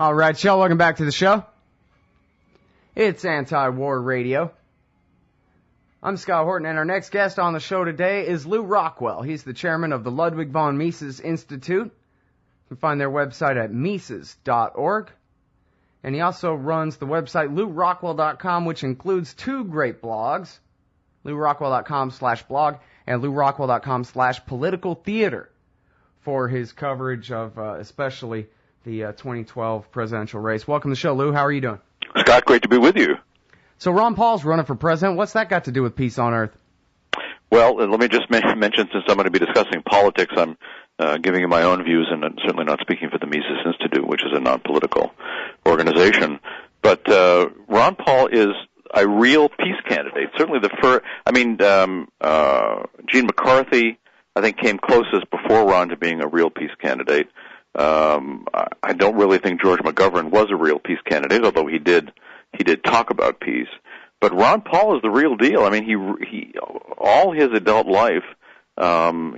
All right, y'all, welcome back to the show. It's Anti-War Radio. I'm Scott Horton, and our next guest on the show today is Lew Rockwell. He's the chairman of the Ludwig von Mises Institute. You can find their website at Mises.org. And he also runs the website LewRockwell.com, which includes two great blogs, LewRockwell.com/blog and LewRockwell.com/political theater for his coverage of especially the 2012 presidential race. Welcome to the show, Lew. How are you doing? Scott, great to be with you. So Ron Paul's running for president. What's that got to do with peace on earth? Well, let me just mention, since I'm going to be discussing politics, I'm giving you my own views, and I'm certainly not speaking for the Mises Institute, which is a non-political organization. But Ron Paul is a real peace candidate. Certainly Eugene McCarthy, I think, came closest before Ron to being a real peace candidate. I don't really think George McGovern was a real peace candidate, although he did talk about peace. But Ron Paul is the real deal. I mean, he all his adult life,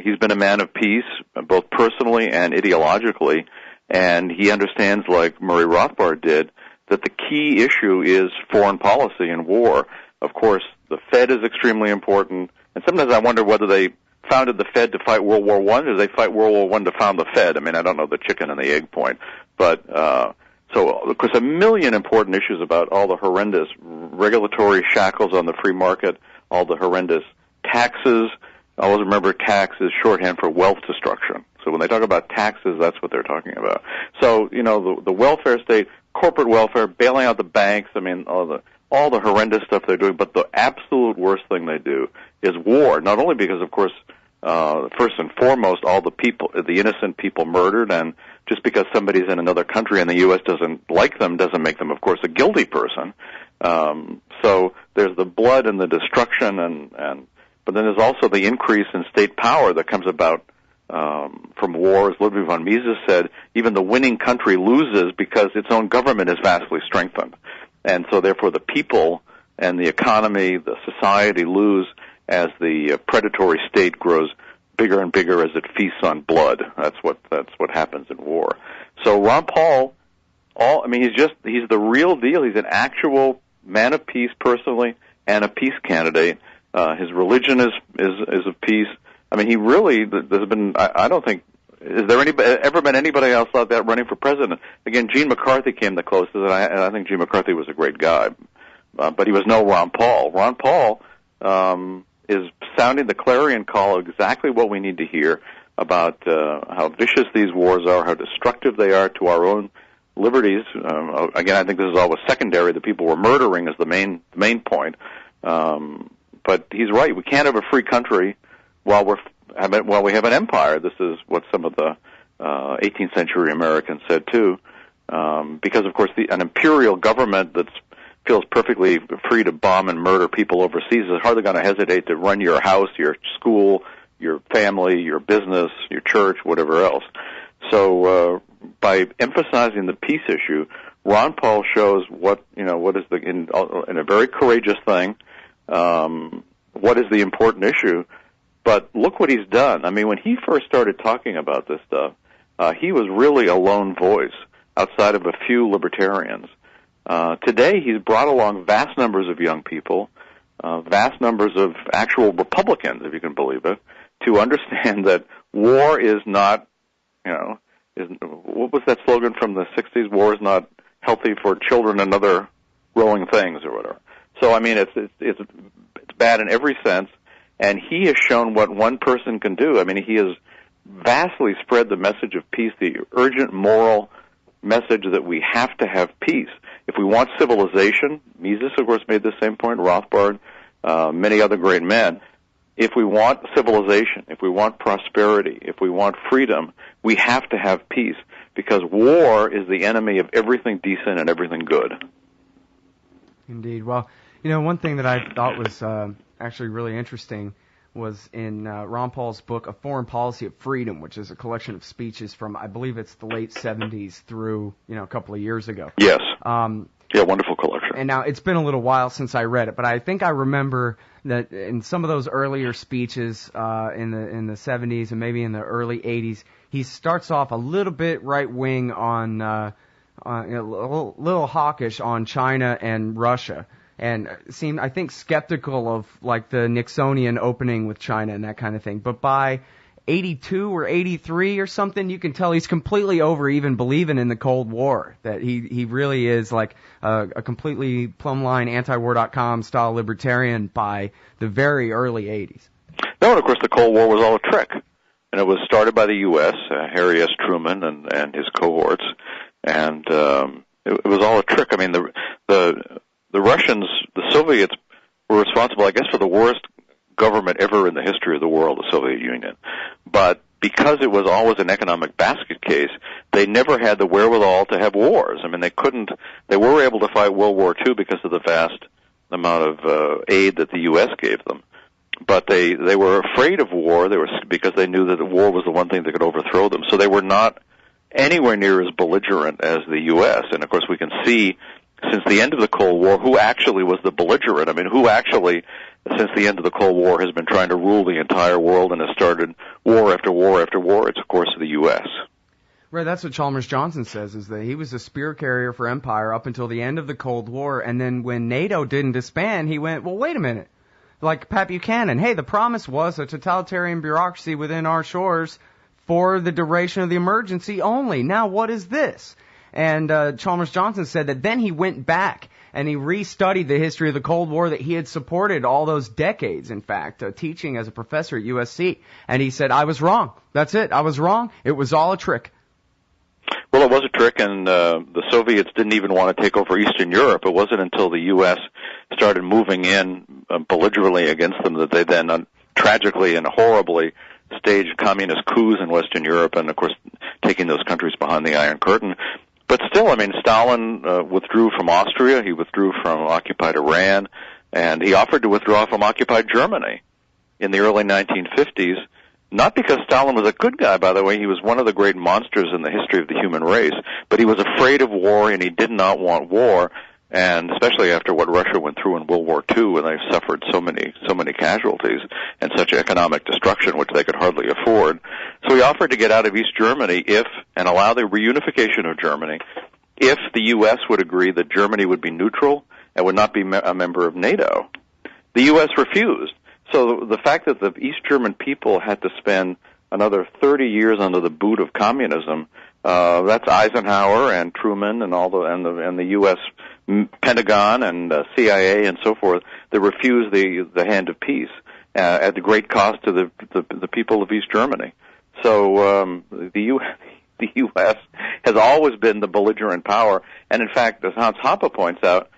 he's been a man of peace, both personally and ideologically, and he understands, like Murray Rothbard did, that the key issue is foreign policy and war. Of course, the Fed is extremely important, and sometimes I wonder whether they founded the Fed to fight World War I, or they fight World War I to found the Fed. I mean, I don't know the chicken and the egg point. But, so, of course, a million important issues about all the horrendous regulatory shackles on the free market, all the horrendous taxes. I always remember tax is shorthand for wealth destruction. So when they talk about taxes, that's what they're talking about. So, the welfare state, corporate welfare, bailing out the banks, I mean, all the horrendous stuff they're doing, but the absolute worst thing they do is war, not only because, of course, first and foremost, all the innocent people murdered, and just because somebody's in another country and the U.S. doesn't like them doesn't make them, of course, a guilty person. So there's the blood and the destruction, but then there's also the increase in state power that comes about from war. As Ludwig von Mises said, even the winning country loses because its own government is vastly strengthened. And so therefore the people and the economy, the society lose as the predatory state grows bigger and bigger as it feasts on blood. That's what happens in war. So Ron Paul, he's the real deal. He's an actual man of peace personally and a peace candidate. His religion is of peace. I mean, he really, there's been, I don't think, is there ever been anybody else like that running for president? Again, Gene McCarthy came the closest, and I think Gene McCarthy was a great guy. But he was no Ron Paul. Ron Paul is sounding the clarion call of exactly what we need to hear about how vicious these wars are, how destructive they are to our own liberties. Again, I think this is always secondary. The people we're murdering is the main point. But he's right. We can't have a free country while we have an empire. This is what some of the 18th century Americans said too. Because of course an imperial government that feels perfectly free to bomb and murder people overseas is hardly going to hesitate to run your house, your school, your family, your business, your church, whatever else. So by emphasizing the peace issue, Ron Paul shows what is in a very courageous thing. What is the important issue? But look what he's done. I mean, when he first started talking about this stuff, he was really a lone voice outside of a few libertarians. Today, he's brought along vast numbers of young people, vast numbers of actual Republicans, if you can believe it, to understand that war is not, what was that slogan from the 60s? War is not healthy for children and other growing things or whatever. So, I mean, it's bad in every sense, and he has shown what one person can do. I mean, he has vastly spread the message of peace, the urgent moral message that we have to have peace. If we want civilization, Mises, of course, made the same point, Rothbard, many other great men. If we want civilization, if we want prosperity, if we want freedom, we have to have peace, because war is the enemy of everything decent and everything good. Indeed. Well, one thing that I thought was actually really interesting was in Ron Paul's book, A Foreign Policy of Freedom, which is a collection of speeches from, I believe it's the late 70s through, a couple of years ago. Yes. Yeah, wonderful collection. And now, it's been a little while since I read it, but I think I remember that in some of those earlier speeches in the 70s and maybe in the early 80s, he starts off a little bit right-wing on little hawkish on China and Russia, and seemed, I think, skeptical of like the Nixonian opening with China and that kind of thing. But by 82 or 83 or something, you can tell he's completely over even believing in the Cold War, that he really is like a completely plumbline antiwar.com style libertarian by the very early 80s. No, and of course the Cold War was all a trick. And it was started by the U.S., Harry S. Truman and his cohorts, and it was all a trick. I mean, the Russians, the Soviets, were responsible, I guess, for the worst government ever in the history of the world, the Soviet Union. But because it was always an economic basket case, they never had the wherewithal to have wars. I mean, they were able to fight World War II because of the vast amount of aid that the U.S. gave them. But they were afraid of war. Because they knew that the war was the one thing that could overthrow them. So they were not anywhere near as belligerent as the U.S. And of course, we can see since the end of the Cold War who actually was the belligerent. I mean, who actually, since the end of the Cold War, has been trying to rule the entire world and has started war after war after war. It's of course the U.S. Right, that's what Chalmers Johnson says, is that he was a spear carrier for empire up until the end of the Cold War, and then when NATO didn't disband, he went, well, wait a minute. Like Pat Buchanan, hey, the promise was a totalitarian bureaucracy within our shores for the duration of the emergency only. Now what is this? And Chalmers Johnson said that then he went back and he restudied the history of the Cold War that he had supported all those decades, in fact, teaching as a professor at USC. And he said, I was wrong. That's it. I was wrong. It was all a trick. Well, it was a trick, and the Soviets didn't even want to take over Eastern Europe. It wasn't until the U.S. started moving in belligerently against them that they then tragically and horribly staged communist coups in Western Europe and, of course, taking those countries behind the Iron Curtain. But still, I mean, Stalin withdrew from Austria, he withdrew from occupied Iran, and he offered to withdraw from occupied Germany in the early 1950s. Not because Stalin was a good guy, by the way. He was one of the great monsters in the history of the human race. But he was afraid of war, and he did not want war. And especially after what Russia went through in World War II, when they suffered so many casualties and such economic destruction, which they could hardly afford. So he offered to get out of East Germany and allow the reunification of Germany if the U.S. would agree that Germany would be neutral and would not be a member of NATO. The U.S. refused. So the fact that the East German people had to spend another 30 years under the boot of communism, that's Eisenhower and Truman and and the U.S. Pentagon and CIA and so forth that refused the hand of peace at the great cost to the people of East Germany. So the U.S. has always been the belligerent power, and in fact, as Hans Hoppe points out,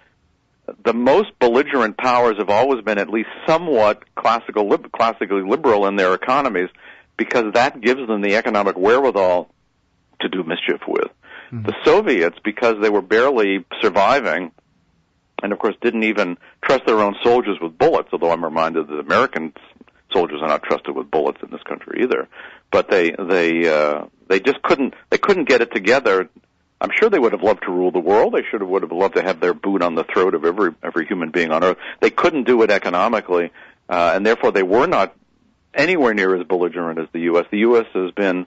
the most belligerent powers have always been at least somewhat classically liberal in their economies, because that gives them the economic wherewithal to do mischief with. Mm-hmm. The Soviets, because they were barely surviving, and of course didn't even trust their own soldiers with bullets, although I'm reminded that American soldiers are not trusted with bullets in this country either. But they just couldn't get it together. I'm sure they would have loved to rule the world. They would have loved to have their boot on the throat of every human being on earth. They couldn't do it economically, and therefore they were not anywhere near as belligerent as the U.S. The U.S. has been,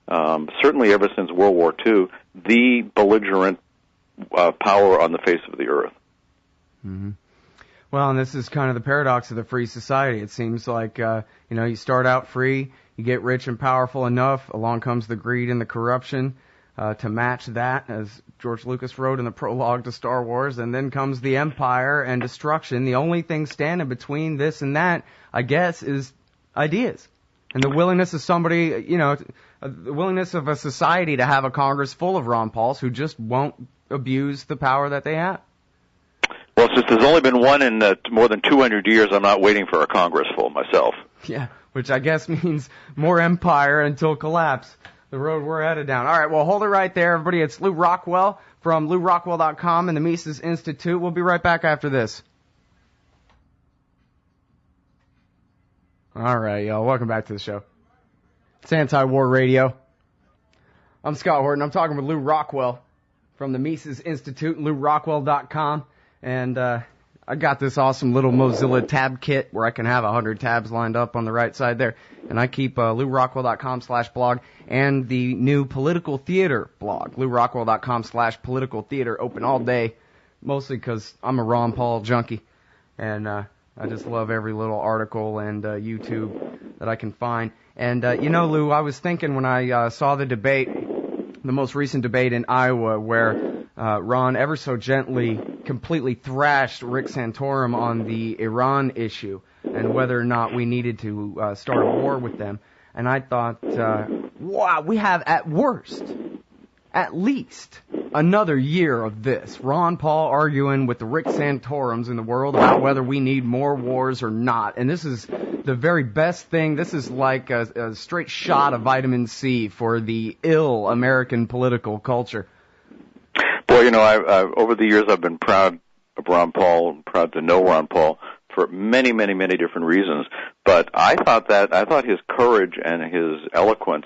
certainly ever since World War II, the belligerent power on the face of the earth. Mm-hmm. Well, and this is kind of the paradox of the free society. It seems like, you start out free, you get rich and powerful enough, along comes the greed and the corruption, to match that, as George Lucas wrote in the prologue to Star Wars, and then comes the empire and destruction. The only thing standing between this and that, I guess, is ideas. And the willingness of somebody, the willingness of a society to have a Congress full of Ron Pauls who just won't abuse the power that they have. Well, since there's only been one in more than 200 years, I'm not waiting for a Congress full myself. Yeah, which I guess means more empire until collapse. The road we're headed down. All right, well, hold it right there, everybody. It's Lew Rockwell from LewRockwell.com and the Mises Institute. We'll be right back after this. All right, y'all. Welcome back to the show. It's Anti-War Radio. I'm Scott Horton. I'm talking with Lew Rockwell from the Mises Institute, LewRockwell.com. And I got this awesome little Mozilla tab kit where I can have 100 tabs lined up on the right side there. And I keep LewRockwell.com/blog and the new Political Theater blog, LewRockwell.com/political theater, open all day, mostly because I'm a Ron Paul junkie. And I just love every little article and YouTube that I can find. And, Lou, I was thinking when I saw the debate, the most recent debate in Iowa, where Ron ever so gently completely thrashed Rick Santorum on the Iran issue and whether or not we needed to start a war with them. And I thought, wow, we have at worst, at least, another year of this. Ron Paul arguing with the Rick Santorums in the world about whether we need more wars or not. And this is the very best thing. This is like a straight shot of vitamin C for the ill American political culture. Boy, I over the years I've been proud of Ron Paul, proud to know Ron Paul for many, many, many different reasons. But I thought his courage and his eloquence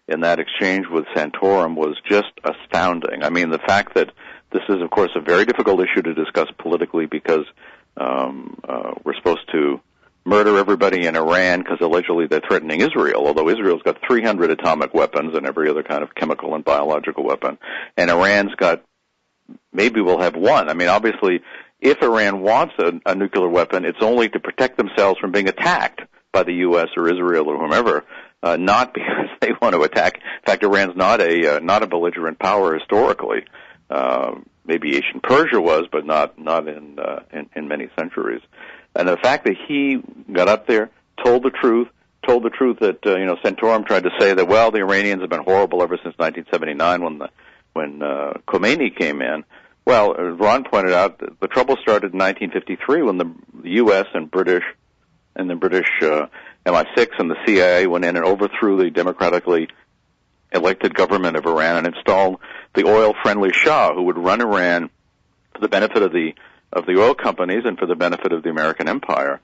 in that exchange with Santorum was just astounding. I mean, the fact that this is, of course, a very difficult issue to discuss politically because we're supposed to murder everybody in Iran because allegedly they're threatening Israel, although Israel's got 300 atomic weapons and every other kind of chemical and biological weapon, and Iran's got, maybe we'll have one. I mean, obviously, if Iran wants a nuclear weapon, it's only to protect themselves from being attacked by the U.S. or Israel or whomever, not because they want to attack. In fact, Iran's not a belligerent power historically. Maybe ancient Persia was, but not in many centuries. And the fact that he got up there, told the truth that Santorum tried to say that, well, the Iranians have been horrible ever since 1979 when Khomeini came in. Well, as Ron pointed out, the trouble started in 1953 when the U.S. and British MI6 and the CIA went in and overthrew the democratically elected government of Iran and installed the oil-friendly Shah, who would run Iran for the benefit of the oil companies and for the benefit of the American empire,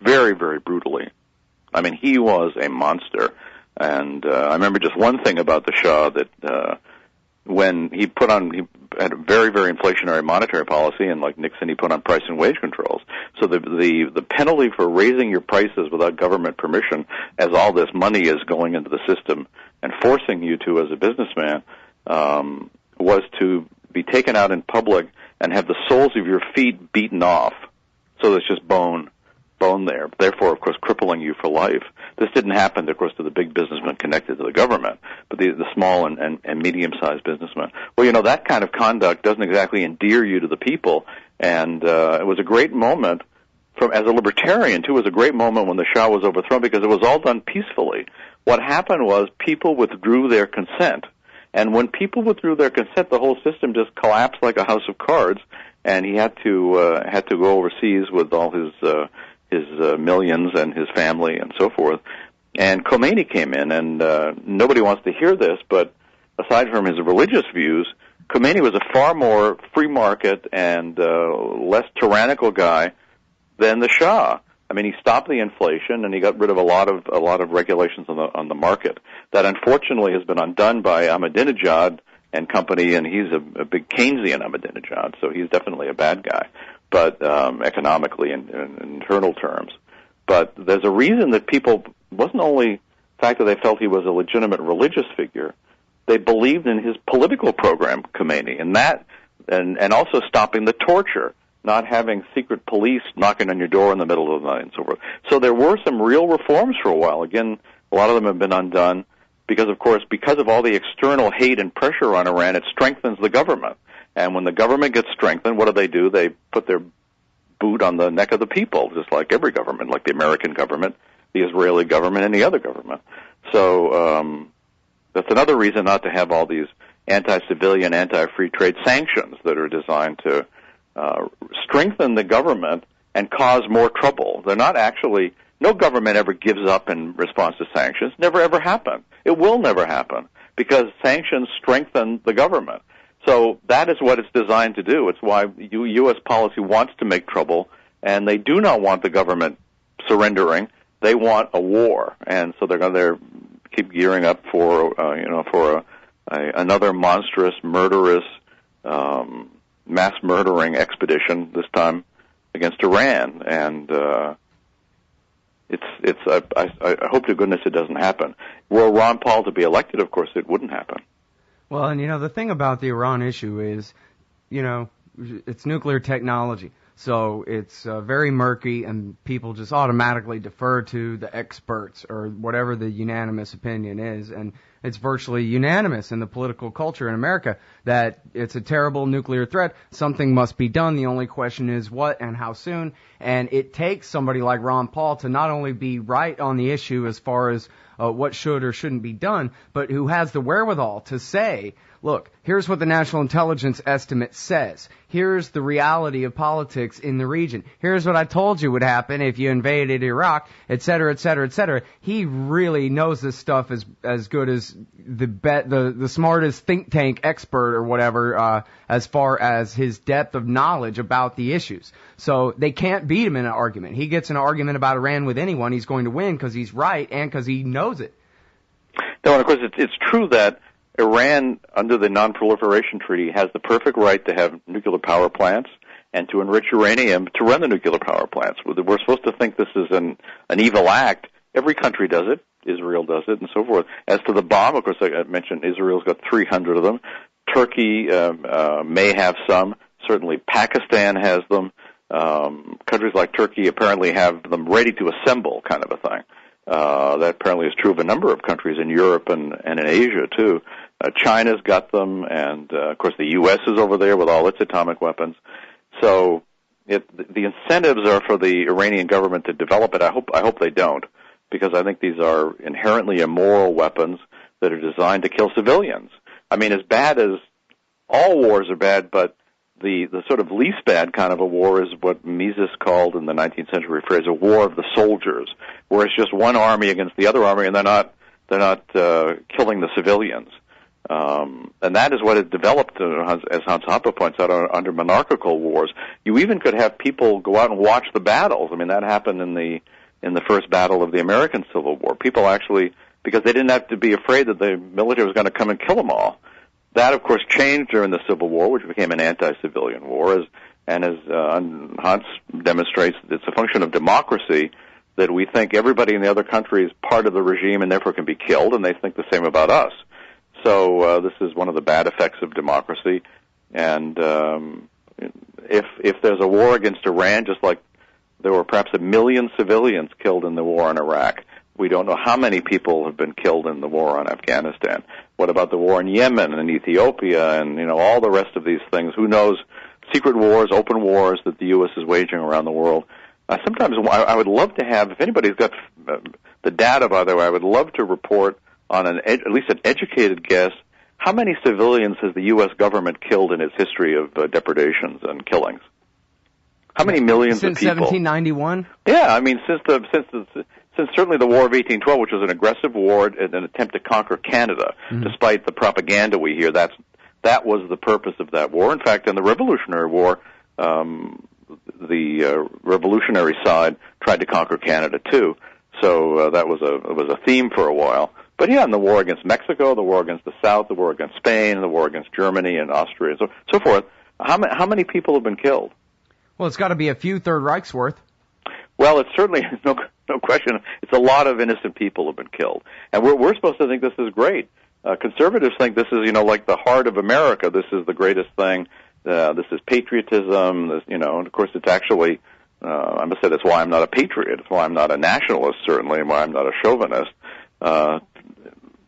very, very brutally. I mean, he was a monster. And I remember just one thing about the Shah, that when he had a very, very inflationary monetary policy, and like Nixon, he put on price and wage controls. So the penalty for raising your prices without government permission, as all this money is going into the system and forcing you to as a businessman, was to be taken out in public and have the soles of your feet beaten off, so there's just bone there, therefore, of course, crippling you for life. This didn't happen, of course, to the big businessmen connected to the government, but the small and medium-sized businessmen. Well, that kind of conduct doesn't exactly endear you to the people, and it was a great moment, as a libertarian, too, it was a great moment when the Shah was overthrown because it was all done peacefully. What happened was people withdrew their consent, and when people withdrew their consent, the whole system just collapsed like a house of cards, and he had to go overseas with all his millions and his family and so forth. And Khomeini came in, and nobody wants to hear this, but aside from his religious views, Khomeini was a far more free market and less tyrannical guy than the Shah. I mean, he stopped the inflation and he got rid of a lot of regulations on the market that unfortunately has been undone by Ahmadinejad and company, and he's a big Keynesian Ahmadinejad, so he's definitely a bad guy, but economically in internal terms. But there's a reason that people, wasn't only the fact that they felt he was a legitimate religious figure, they believed in his political program, Khomeini, and also stopping the torture, not having secret police knocking on your door in the middle of the night and so forth. So there were some real reforms for a while. Again, a lot of them have been undone because of all the external hate and pressure on Iran, it strengthens the government. And when the government gets strengthened, what do? They put their boot on the neck of the people, just like every government, like the American government, the Israeli government, and the other government. So that's another reason not to have all these anti-civilian, anti-free trade sanctions that are designed to strengthen the government and cause more trouble. They're not actually, no government ever gives up in response to sanctions. Never ever happen. It will never happen because sanctions strengthen the government. So that is what it's designed to do. It's why U.S. policy wants to make trouble, and they do not want the government surrendering. They want a war, and so they're going to keep gearing up for another monstrous, murderous, mass murdering expedition. This time against Iran, and I hope to goodness it doesn't happen. Were Ron Paul to be elected, of course, it wouldn't happen. Well, and the thing about the Iran issue is, it's nuclear technology. So it's very murky, and people just automatically defer to the experts or whatever the unanimous opinion is. And it's virtually unanimous in the political culture in America that it's a terrible nuclear threat. Something must be done. The only question is what and how soon. And it takes somebody like Ron Paul to not only be right on the issue as far as what should or shouldn't be done, but who has the wherewithal to say, look, here's what the National Intelligence Estimate says. Here's the reality of politics in the region. Here's what I told you would happen if you invaded Iraq, et cetera, et cetera, et cetera. He really knows this stuff as good as the smartest think tank expert or whatever, as far as his depth of knowledge about the issues. So they can't beat him in an argument. He gets an argument about Iran with anyone, he's going to win because he's right and because he knows it. No, and of course it's true that Iran, under the Non-Proliferation Treaty, has the perfect right to have nuclear power plants and to enrich uranium to run the nuclear power plants. We're supposed to think this is an evil act. Every country does it. Israel does it, and so forth. As to the bomb, of course, I mentioned Israel's got 300 of them. Turkey may have some. Certainly Pakistan has them. Countries like Turkey apparently have them ready to assemble, kind of a thing. That apparently is true of a number of countries in Europe and in Asia, too. China's got them, and, of course, the U.S. is over there with all its atomic weapons. So the incentives are for the Iranian government to develop it. I hope they don't, because I think these are inherently immoral weapons that are designed to kill civilians. I mean, as bad as all wars are bad, but the sort of least bad kind of a war is what Mises called in the 19th century phrase a war of the soldiers, where it's just one army against the other army, and they're not killing the civilians. And that is what it developed, as Hans Hoppe points out, under monarchical wars. You even could have people go out and watch the battles. I mean, that happened in the first battle of the American Civil War. People actually, because they didn't have to be afraid that the military was going to come and kill them all. That, of course, changed during the Civil War, which became an anti-civilian war, as Hans demonstrates, it's a function of democracy that we think everybody in the other country is part of the regime and therefore can be killed, and they think the same about us. So this is one of the bad effects of democracy. And if there's a war against Iran, just like there were perhaps 1 million civilians killed in the war in Iraq, we don't know how many people have been killed in the war on Afghanistan. What about the war in Yemen and Ethiopia and, all the rest of these things? Who knows? Secret wars, open wars that the U.S. is waging around the world. Sometimes I would love to have, if anybody's got the data, by the way, I would love to report on at least an educated guess, how many civilians has the U.S. government killed in its history of depredations and killings? How many millions of people? Since 1791? Yeah, I mean, since certainly the War of 1812, which was an aggressive war, an attempt to conquer Canada, despite the propaganda we hear, that was the purpose of that war. In fact, in the Revolutionary War, the revolutionary side tried to conquer Canada too. So that was a theme for a while. But yeah, in the war against Mexico, the war against the South, the war against Spain, the war against Germany and Austria, so forth. How many people have been killed? Well, it's got to be a few Third Reichs worth. Well, it's certainly no question. It's a lot of innocent people have been killed, and we're supposed to think this is great. Conservatives think this is like the heart of America. This is the greatest thing. This is patriotism. And of course, it's actually. I must say that's why I'm not a patriot. It's why I'm not a nationalist, certainly, and why I'm not a chauvinist.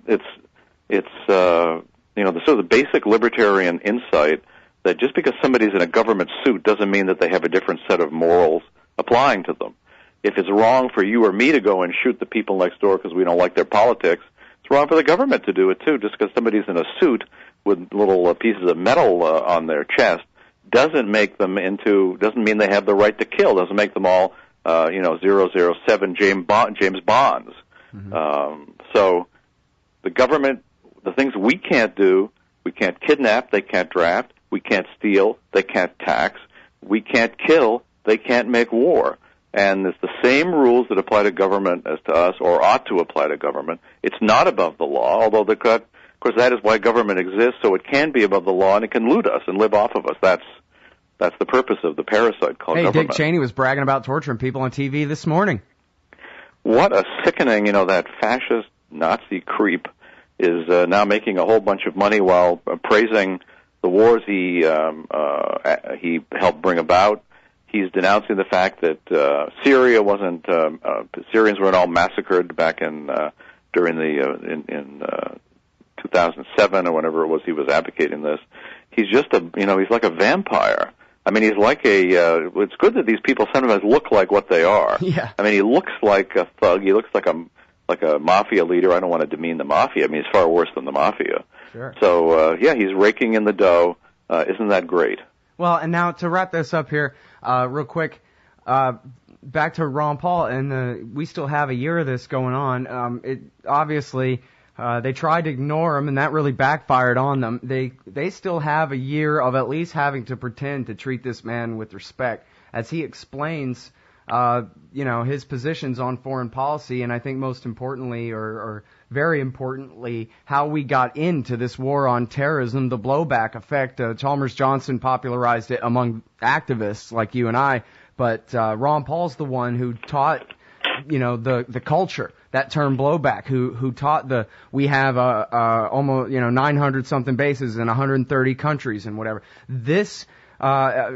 It's the sort of the basic libertarian insight that just because somebody's in a government suit doesn't mean that they have a different set of morals applying to them. If it's wrong for you or me to go and shoot the people next door because we don't like their politics, it's wrong for the government to do it too. Just because somebody's in a suit with little pieces of metal on their chest doesn't mean they have the right to kill. Doesn't make them all 007 James Bonds. So the government, the things we can't do, we can't kidnap, they can't draft, we can't steal, they can't tax, we can't kill, they can't make war. And it's the same rules that apply to government as to us, or ought to apply to government. It's not above the law, although of course that is why government exists, so it can be above the law and it can loot us and live off of us. That's the purpose of the parasite called government. Dick Cheney was bragging about torturing people on TV this morning. What a sickening, that fascist Nazi creep is now making a whole bunch of money while praising the wars he helped bring about. He's denouncing the fact that Syria wasn't Syrians weren't all massacred back in 2007 or whenever it was he was advocating this. He's just he's like a vampire. I mean, he's like it's good that these people sometimes look like what they are. Yeah. I mean, he looks like a thug. He looks like a mafia leader. I don't want to demean the mafia. I mean, he's far worse than the mafia. Sure. So, he's raking in the dough. Isn't that great? Well, and now to wrap this up here, real quick, back to Ron Paul, and we still have a year of this going on. Obviously, they tried to ignore him, and that really backfired on them. They still have a year of at least having to pretend to treat this man with respect, as he explains, his positions on foreign policy, and I think most importantly, or very importantly, how we got into this war on terrorism, the blowback effect. Chalmers Johnson popularized it among activists like you and I, but Ron Paul's the one who taught, the culture, that term blowback, who taught we have almost 900 something bases in 130 countries and whatever. This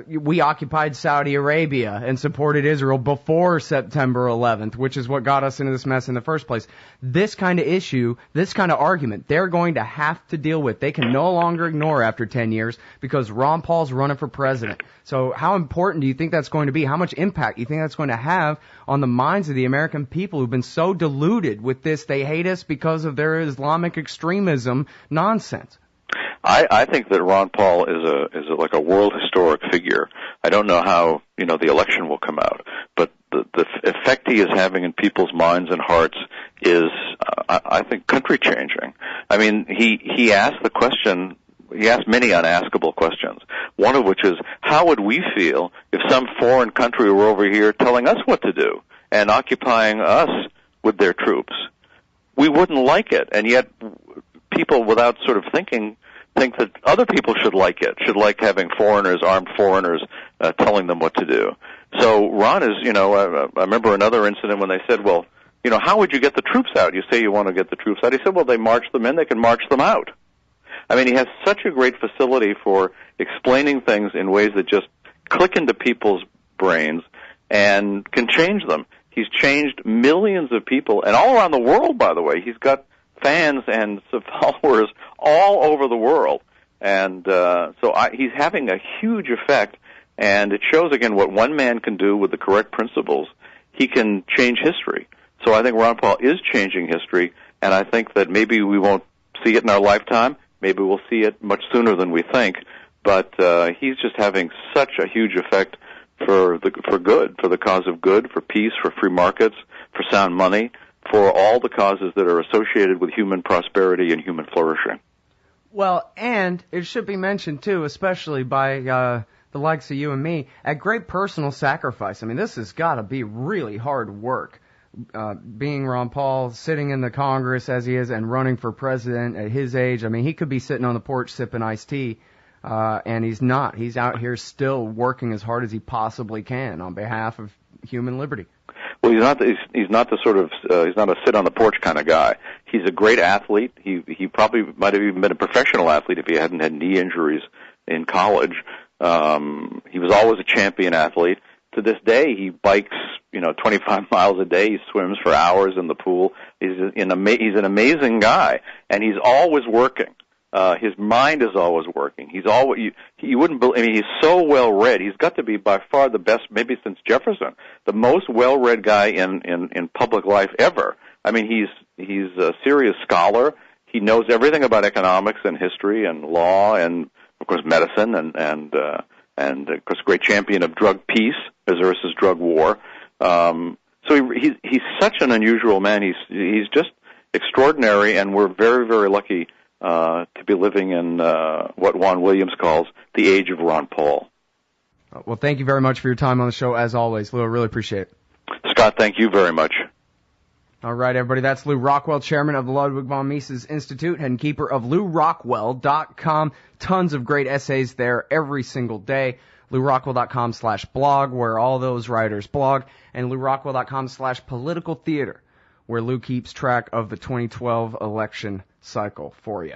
we occupied Saudi Arabia and supported Israel before September 11th, which is what got us into this mess in the first place. This kind of issue, this kind of argument, they're going to have to deal with. They can no longer ignore after 10 years because Ron Paul's running for president. So how important do you think that's going to be? How much impact do you think that's going to have on the minds of the American people who've been so deluded with this? They hate us because of their Islamic extremism nonsense. I think that Ron Paul is like a world historic figure. I don't know how the election will come out, but the effect he is having in people's minds and hearts is, I think, country changing. I mean, he asked the question. He asked many unaskable questions. One of which is, how would we feel if some foreign country were over here telling us what to do and occupying us with their troops? We wouldn't like it, and yet people, without sort of thinking that other people should like it, should like having armed foreigners, telling them what to do. So Ron is, I remember another incident when they said, well, how would you get the troops out? You say you want to get the troops out. He said, well, they march them in, they can march them out. I mean, he has such a great facility for explaining things in ways that just click into people's brains and can change them. He's changed millions of people, and all around the world, by the way. He's got fans and followers all over the world. And he's having a huge effect, and it shows, again, what one man can do with the correct principles. He can change history. So I think Ron Paul is changing history, and I think that maybe we won't see it in our lifetime. Maybe we'll see it much sooner than we think. But he's just having such a huge effect for good, for the cause of good, for peace, for free markets, for sound money, for all the causes that are associated with human prosperity and human flourishing. Well, and it should be mentioned, too, especially by the likes of you and me, at great personal sacrifice. I mean, this has got to be really hard work, being Ron Paul, sitting in the Congress as he is and running for president at his age. I mean, he could be sitting on the porch sipping iced tea, and he's not. He's out here still working as hard as he possibly can on behalf of human liberty. Well, he's not the sort of he's not a sit on the porch kind of guy. He's a great athlete. He probably might have even been a professional athlete if he hadn't had knee injuries in college. He was always a champion athlete. To this day, he bikes 25 miles a day. He swims for hours in the pool. He's an amazing guy, and he's always working. His mind is always working. He's always, you wouldn't believe, I mean, he's so well read. He's got to be by far the best, maybe since Jefferson, the most well read guy in public life ever. I mean, he's a serious scholar. He knows everything about economics and history and law and, of course, medicine and of course, great champion of drug peace versus drug war. So he's such an unusual man. He's just extraordinary, and we're very, very lucky to be living in what Juan Williams calls the age of Ron Paul. Well, thank you very much for your time on the show, as always, Lou. I really appreciate it. Scott, thank you very much. All right, everybody, that's Lew Rockwell, chairman of the Ludwig von Mises Institute and keeper of LewRockwell.com. Tons of great essays there every single day. LewRockwell.com/blog, where all those writers blog, and LewRockwell.com/political theater, where Lew keeps track of the 2012 election cycle for you.